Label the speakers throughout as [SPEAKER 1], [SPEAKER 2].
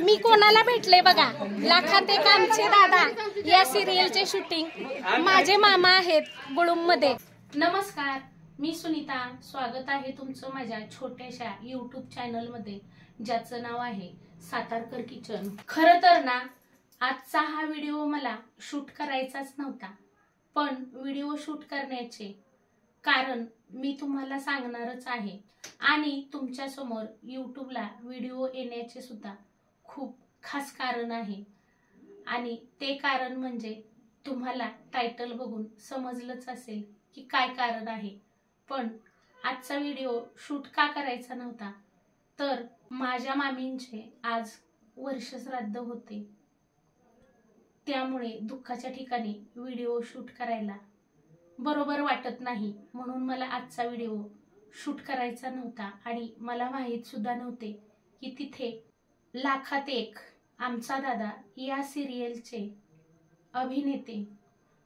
[SPEAKER 1] मी कोणाला भेटले बघा, लाखात एक आमचे दादा या सिरियलचे शूटिंग माझे मामा आहेत गुळुंब मध्ये। नमस्कार, मी सुनीता, स्वागत आहे तुमचं माझ्या छोट्याशा YouTube चॅनल मध्ये, ज्याचं नाव आहे सातारकर किचन। खरं तर ना, आजचा हा व्हिडिओ मला शूट करायचाच नव्हता, पण व्हिडिओ शूट करण्याचे कारण मी तुम्हाला सांगणारच आहे आणि तुमच्या समोर YouTubeला व्हिडिओ येण्याचे सुद्धा खूप खास कारण आहे। आणि ते कारण म्हणजे तुम्हाला टायटल बघून समजलंच असेल की काय कारण आहे। पण आजचा व्हिडिओ शूट का करायचा नव्हता, तर माझ्या मामींचे आज वर्षश्राद्ध होते, त्यामुळे दुःखाच्या ठिकाणी व्हिडिओ शूट करायला बरोबर वाटत नाही, म्हणून मला आजचा व्हिडिओ शूट करायचा नव्हता। आणि मला माहित सुद्धा नव्हते की तिथे लाखात एक आमचा दादा या सिरियलचे अभिनेते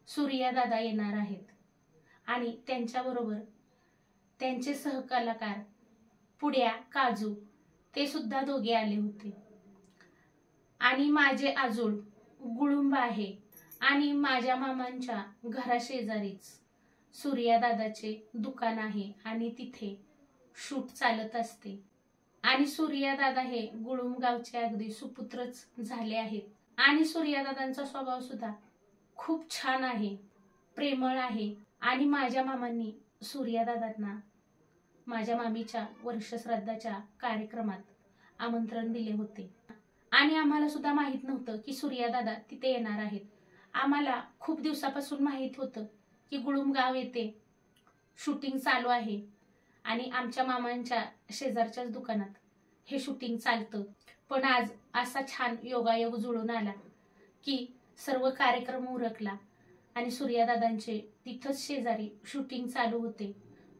[SPEAKER 1] सूर्या दादा येणार आहेत आणि त्यांच्याबरोबर त्यांचे सहकलाकार पुड्या काजू ते सुद्धा दोघे आले होते। आणि माझे आजोळ गुळुंब आहे आणि माझ्या मामांच्या घराशेजारीच सूर्या दादाचे दुकान आहे आणि तिथे शूट चालत असते। आणि सूर्या दादा हे गुळुंब गावचे अगदी सुपुत्रच झाले आहेत आणि सूर्या दादांचा स्वभाव सुद्धा खूप छान आहे, प्रेमळ आहे। आणि माझ्या मामांनी सूर्या दादांना माझ्या मामीच्या वर्षश्राद्धाच्या कार्यक्रमात आमंत्रण दिले होते आणि आम्हाला सुद्धा माहित नव्हतं की सूर्या दादा तिथे येणार आहेत। आम्हाला खूप दिवसापासून माहित होतं की गुळुंब गाव येथे शूटिंग चालू आहे आणि आमच्या मामांच्या शेजारच्याच दुकानात हे शूटिंग चालतं। पण आज असा छान योगायोग जुळून आला की सर्व कार्यक्रम उरकला आणि सूर्या दादांचे तिथंच शेजारी शूटिंग चालू होते।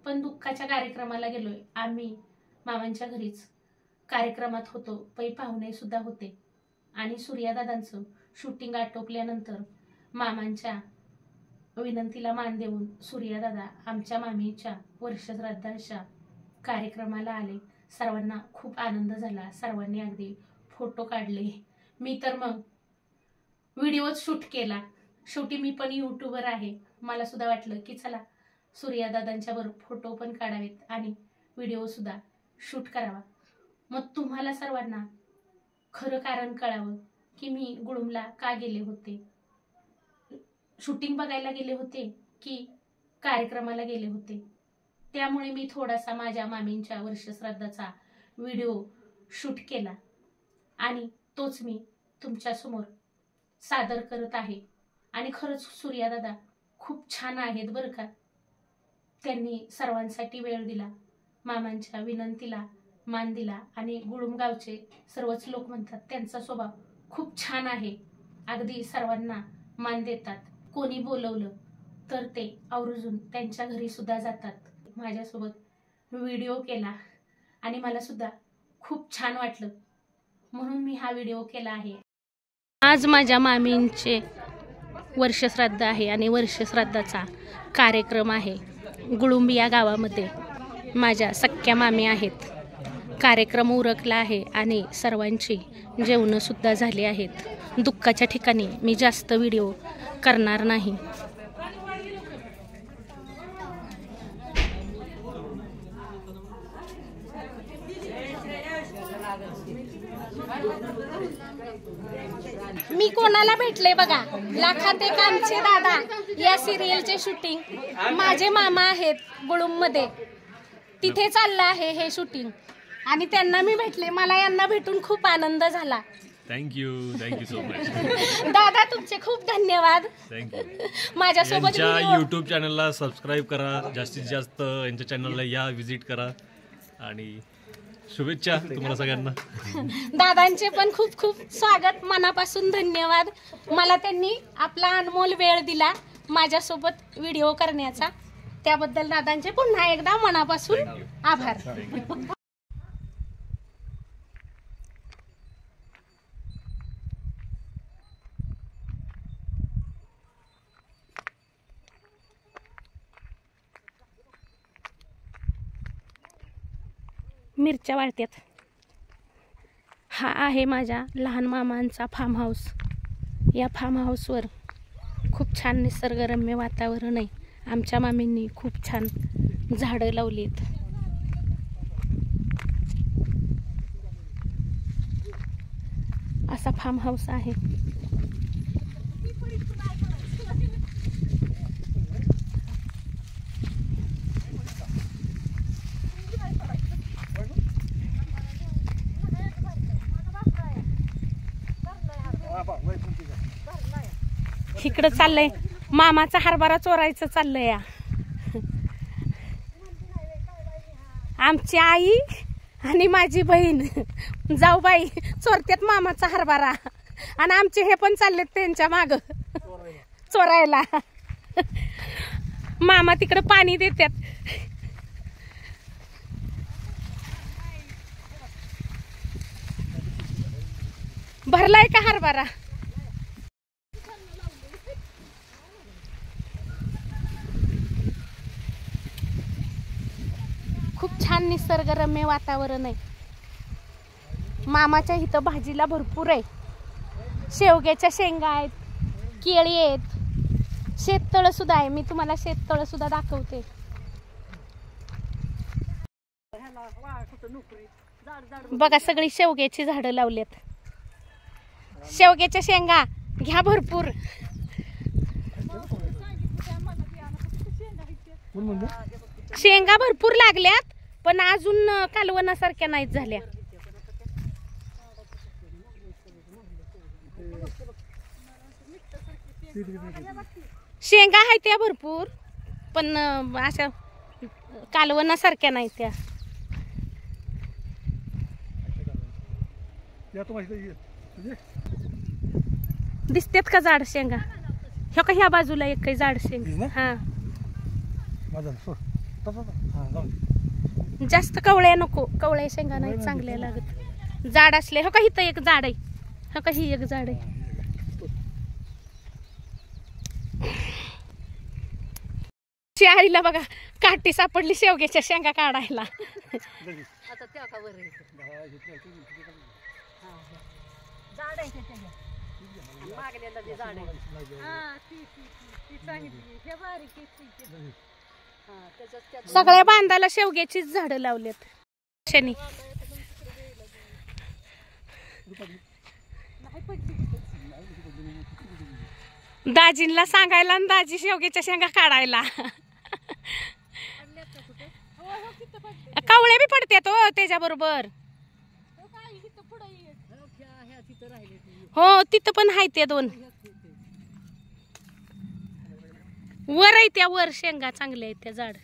[SPEAKER 1] पण दुःखाच्या कार्यक्रमाला गेलोय आम्ही, मामांच्या घरीच कार्यक्रमात होतो, पै पाहुणे सुद्धा होते आणि सूर्या दादांचं शूटिंग आटोपल्यानंतर मामांच्या विनंतीला मान देऊन सूर्या दादा आमच्या मामीच्या वर्षश्राद्धाच्या कार्यक्रमाला आले। सर्वांना खूप आनंद झाला, सर्वांनी अगदी फोटो काढले, मी तर मग व्हिडिओच शूट केला। शेवटी मी पण यूट्यूबर आहे, मला सुद्धा वाटलं की चला सूर्या दादांच्या बरोबर फोटो पण काढावेत आणि व्हिडिओ सुद्धा शूट करावा। मग तुम्हाला सर्वांना खरं कारण कळावं की मी गुळुंबला का गेले होते, शूटिंग बघायला गेले होते की कार्यक्रमाला गेले होते। त्यामुळे मी थोडासा माझ्या मामींच्या वर्षश्राद्धाचा व्हिडिओ शूट केला आणि तोच मी तुमच्या समोर सादर करत आहे। आणि खरंच सूर्या दादा खूप छान आहेत बरं का, त्यांनी सर्वांसाठी वेळ दिला, मामांच्या विनंतीला मान दिला आणि गुळुंब गावचे सर्वच लोक म्हणतात त्यांचा स्वभाव खूप छान आहे, अगदी सर्वांना मान देतात, कोणी बोलवलं तर ते आवर्जून त्यांच्या घरी सुद्धा जातात। माझ्यासोबत व्हिडिओ केला आणि मला सुद्धा खूप छान वाटलं, म्हणून मी हा व्हिडिओ केला आहे। आज माझ्या मामींचे वर्षश्राद्ध आहे आणि वर्षश्राद्धाचा कार्यक्रम आहे गुळुंब या गावामध्ये, माझ्या सख्या मामी आहेत। कार्यक्रम उरकला आहे आणि सर्वांची जेवणं सुद्धा झाली आहेत। दुःखाच्या ठिकाणी मी जास्त व्हिडिओ करणार नाही। मी कोणाला भेटले बघा, लाखात एक आमचे दादा या सिरियलचे शूटिंग माझे मामा आहेत गुळुंब मध्ये, तिथे चाललं आहे हे शूटिंग आणि त्यांना मी भेटले, मला यांना भेटून खूप आनंद झाला।
[SPEAKER 2] थँक्यू सो मच
[SPEAKER 1] दादा, तुमचे खूप धन्यवाद।
[SPEAKER 2] थँक्यू।
[SPEAKER 1] माझ्यासोबत
[SPEAKER 2] यूट्यूब चॅनलला सबस्क्राईब करा, जास्तीत जास्त यांच्या चॅनलला या विजिट करा आणि शुभेच्छा तुम्हाला सगळ्यांना।
[SPEAKER 1] दादांचे पण खूप खूप स्वागत, मनापासून धन्यवाद। मला त्यांनी आपला अनमोल वेळ दिला माझ्यासोबत व्हिडिओ करण्याचा, त्याबद्दल दादांचे पुन्हा एकदा मनापासून आभार। मिरच्या वाळत्यात। हा आहे माझ्या लहान मामांचा फार्म हाऊस. या फार्म हाऊसवर खूप छान निसर्गरम्य वातावरण आहे. आमच्या मामींनी खूप छान झाडं लावलीत. असा फार्म हाऊस आहे. इकडं चाललंय मामाचा हरभरा चोरायचं चाललंय. या आमची आई आणि माझी बहीण जाऊबाई चोरत्यात मामाचा हरभरा आणि आमचे हे पण चाललेत त्यांच्या माग चोरायला. मामा तिकडं पाणी देतात. भरलाय का हरभरा? खूप छान निसर्गरम्य वातावरण आहे. मामाच्या इथं भाजीला भरपूर आहे. शेवग्याच्या शेंगा आहेत, केळी आहेत, शेततळ सुद्धा आहे. मी तुम्हाला शेततळ सुद्धा दाखवते. बघा सगळी शेवग्याची झाडं लावलेत. शेवग्याच्या शेंगा घ्या भरपूर. शेंगा भरपूर लागल्यात पण अजून कालवणासारख्या नाहीत झाल्या. शेंगा आहेत त्या भरपूर पण अशा कालवणासारख्या नाहीत त्या. दिसतात का झाड शेंगा? ह्या का ह्या बाजूला एक काही झाड शेंगा. हा जास्त कवळ्या नको, कवळ्या शेंगा नाही चांगल्या लागत. झाड असले हो का इथं एक झाड आहे. हो का ही एक झाड आहे. आईला बघा काठी सापडली शेवग्याच्या शेंगा काढायला. सगळ्या बांधाला शेवग्याचीच झाडं लावलेत. शनी दाजींला सांगायला आणि दाजी शेवग्याच्या शेंगा काढायला. कवळे बी पडतात हो त्याच्या बरोबर. हो तिथं पण आहे ते दोन वर आहे. त्या वर शेंगा चांगल्या आहेत त्या झाड.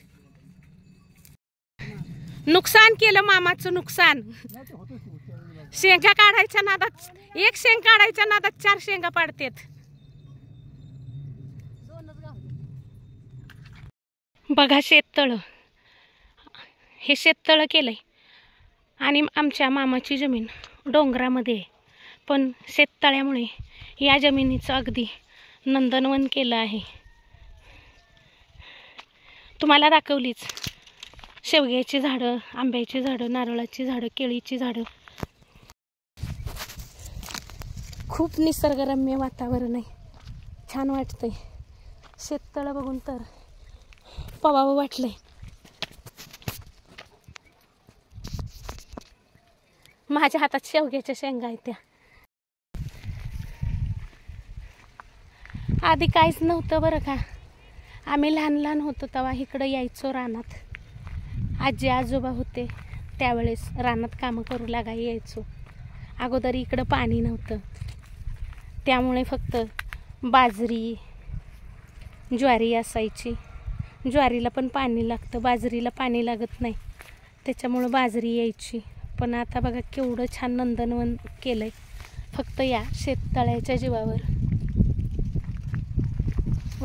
[SPEAKER 1] नुकसान केलं मामाचं नुकसान. शेंगा काढायच्या नादात एक शेंग काढायच्या नादात 4 शेंगा पाडतात. बघा शेततळ. हे शेततळ केलंय आणि आमच्या मामाची जमीन डोंगरामध्ये आहे. पण शेततळ्यामुळे या जमिनीचं अगदी नंदनवन केलं आहे. तुम्हाला दाखवलीच शेवग्याची झाडं, आंब्याची झाडं, नारळाची झाडं, केळीची झाडं. खूप निसर्गरम्य वातावरण आहे. छान वाटतंय. शेततळ बघून तर पवावं वाटलंय. माझ्या हातात शेवग्याच्या शेंगा आहेत त्या. आधी काहीच नव्हतं बरं का. आम्ही लहान लहान होतो तेव्हा इकडं यायचो रानात. आजी आजोबा होते त्यावेळेस रानात कामं करू लागायला यायचो. अगोदर इकडं पाणी नव्हतं त्यामुळे फक्त बाजरी ज्वारी असायची. ज्वारीला पण पाणी लागतं, बाजरीला पाणी लागत नाही, त्याच्यामुळं बाजरी यायची. पण आता बघा केवढं छान नंदनवन केलंय फक्त या शेततळ्याच्या जीवावर.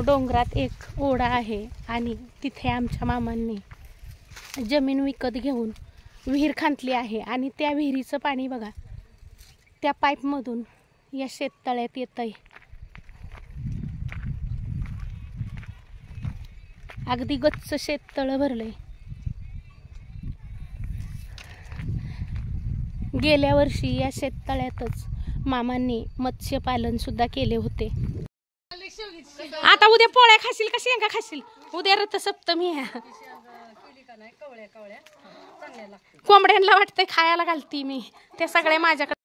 [SPEAKER 1] डोंगरात एक ओढा आहे आणि तिथे आमच्या मामांनी जमीन विकत घेऊन विहीर खांदली आहे आणि त्या विहिरीचं पाणी बघा त्या पाईपमधून या शेततळ्यात येतंय. अगदी गच्च शेततळ भरलंय. गेल्या वर्षी या शेततळ्यातच मामांनी मत्स्यपालन सुद्धा केले होते. आता उद्या पोळ्या खाशील का शेंगा खाशील? उद्या रथसप्तमी आहे. कोंबड्यांना वाटतंय खायला घालती मी, ते सगळे माझ्याकडे.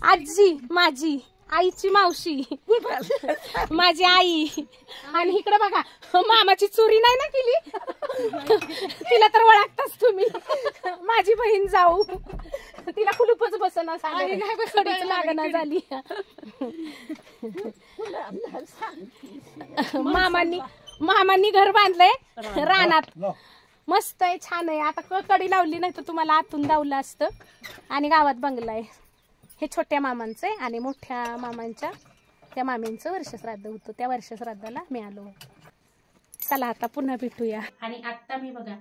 [SPEAKER 1] आजी माझी, आईची मावशी, माझी आई. आणि इकडे बघा, मामाची चोरी नाही ना केली, तिला तर ओळखताच तुम्ही. माझी बहीण जाऊ, तिला कुलूपच बसना, खडीच लागना झाली. मामांनी घर बांधलंय रानात, मस्त आहे, छान आहे. आता कडी लावली नाही तर तुम्हाला आतून दावलं असतं. आणि गावात बंगला आहे. हे छोट्या मामांचं आहे आणि मोठ्या मामांच्या त्या मामींचं वर्षश्राद्ध होतं, त्या वर्षश्राद्धाला मी आलो. चला आता पुन्हा भेटूया. आणि आता मी बघा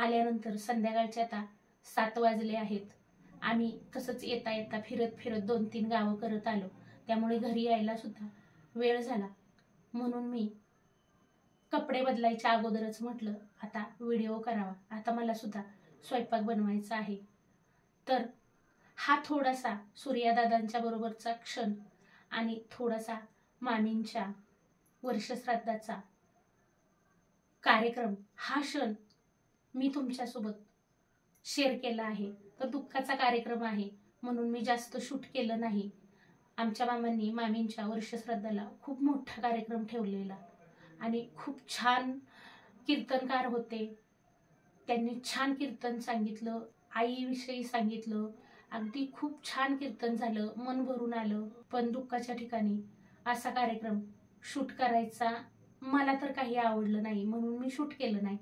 [SPEAKER 1] आल्यानंतर संध्याकाळचे आता 7 वाजले आहेत. आम्ही तसंच येता येता फिरत फिरत 2-3 गावं करत आलो, त्यामुळे घरी यायला सुद्धा वेळ झाला. म्हणून मी कपडे बदलायच्या अगोदरच म्हटलं आता व्हिडिओ करावा. आता मला सुद्धा स्वयंपाक बनवायचा आहे. तर हा थोडासा सूर्यादादांच्या बरोबरचा क्षण आणि थोडासा मामींच्या वर्षश्राद्धाचा कार्यक्रम, हा क्षण मी तुमच्यासोबत शेअर केला आहे. तर दुःखाचा कार्यक्रम आहे म्हणून मी जास्त शूट केलं नाही. आमच्या मामांनी मामींच्या वर्षश्राद्धाला खूप मोठा कार्यक्रम ठेवलेला आणि खूप छान कीर्तनकार होते. त्यांनी छान कीर्तन सांगितलं, आईविषयी सांगितलं. अगदी खूप छान कीर्तन झालं, मन भरून आलं. पण दुःखाच्या ठिकाणी असा कार्यक्रम शूट करायचा मला तर काही आवडलं नाही, म्हणून मी शूट केलं नाही.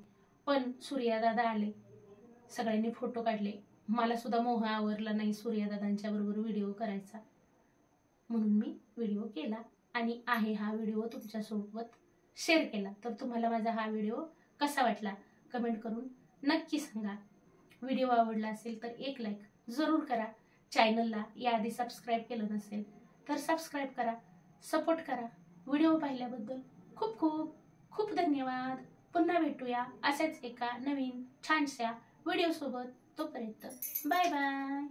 [SPEAKER 1] पण सूर्यादादा आले, सगळ्यांनी फोटो काढले. मला सुद्धा मोह आवरला नाही सूर्यादादांच्या बरोबर व्हिडिओ करायचा, म्हणून मी व्हिडिओ केला आणि आहे हा व्हिडिओ तुमच्यासोबत शेअर केला. तर तुम्हाला माझा हा व्हिडिओ कसा वाटला कमेंट करून नक्की सांगा. व्हिडिओ आवडला असेल तर एक लाईक जरूर करा. चॅनलला याआधी सबस्क्राईब केलं नसेल तर सबस्क्राईब करा, सपोर्ट करा. व्हिडिओ पाहिल्याबद्दल खूप खूप खूप धन्यवाद. पुन्हा भेटूया अशाच एका नवीन छानशा व्हिडिओ सोबत. तोपर्यंत बाय बाय.